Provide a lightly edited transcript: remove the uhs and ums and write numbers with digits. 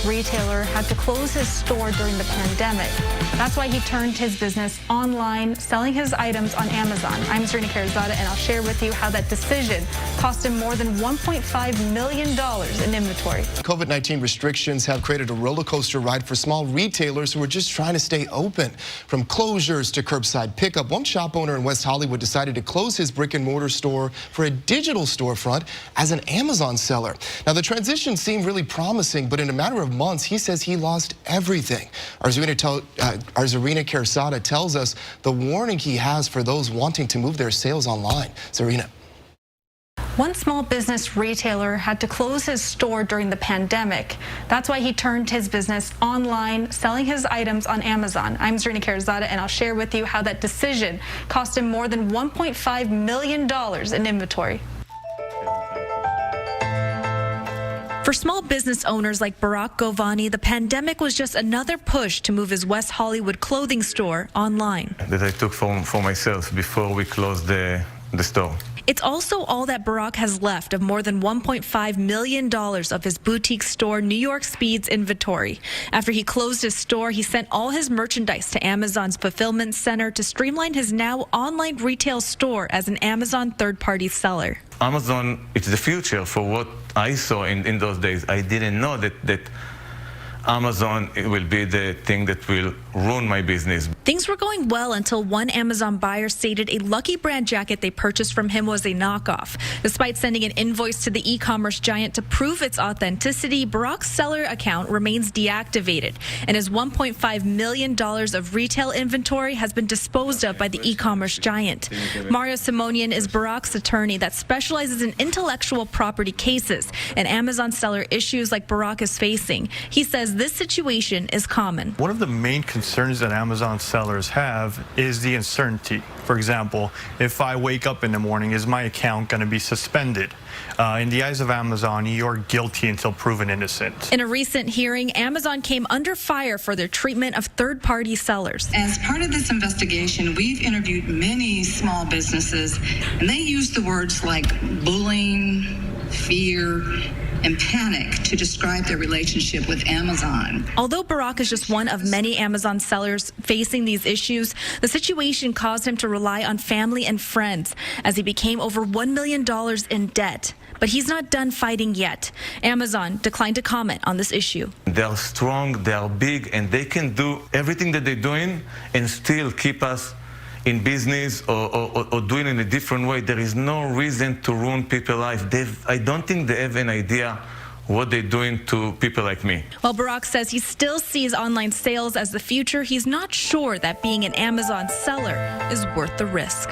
retailer had to close his store during the pandemic. That's why he turned his business online, selling his items on Amazon. I'm Serena Carazada, and I'll share with you how that decision cost him more than $1.5 million in inventory. COVID-19 restrictions have created a roller coaster ride for small retailers who are just trying to stay open. From closures to curbside pickup, one shop owner in West Hollywood decided to close his brick and mortar store for a digital storefront as an Amazon seller. Now, the transition seemed really promising, but in a matter of months, he says he lost everything. Our Zarina Carazada tells us the warning he has for those wanting to move their sales online. Zarina. One small business retailer had to close his store during the pandemic. That's why he turned his business online, selling his items on Amazon. I'm Serena Carazada, and I'll share with you how that decision cost him more than $1.5 million in inventory. For small business owners like Barak Govani, the pandemic was just another push to move his West Hollywood clothing store online. That I took for myself before we closed the store. It's also all that Barak has left of more than $1.5 million of his boutique store, New York Speed's inventory. After he closed his store, he sent all his merchandise to Amazon's fulfillment center to streamline his now online retail store as an Amazon third-party seller. Amazon, it's the future for what I saw in those days. I didn't know that Amazon will be the thing that will ruin my business. Things were going well until one Amazon buyer stated a Lucky Brand jacket they purchased from him was a knockoff. Despite sending an invoice to the e-commerce giant to prove its authenticity, Barak's seller account remains deactivated, and his $1.5 million of retail inventory has been disposed of by the e-commerce giant. Mario Simonian is Barak's attorney that specializes in intellectual property cases and Amazon seller issues like Barak is facing. He says this situation is common. One of the main concerns that Amazon sellers have is the uncertainty. For example, if I wake up in the morning, is my account going to be suspended? In the eyes of Amazon, you're guilty until proven innocent. In a recent hearing, Amazon came under fire for their treatment of third-party sellers. As part of this investigation, we've interviewed many small businesses, and they use the words like bullying, fear, and panic to describe their relationship with Amazon. Although Barak is just one of many Amazon sellers facing these issues, the situation caused him to rely on family and friends as he became over $1 million in debt. But he's not done fighting yet. Amazon declined to comment on this issue. They're strong, they're big, and they can do everything that they're doing and still keep us in business or doing it in a different way. There is no reason to ruin people's life. I don't think they have an idea what they're doing to people like me. While Barak says he still sees online sales as the future, he's not sure that being an Amazon seller is worth the risk.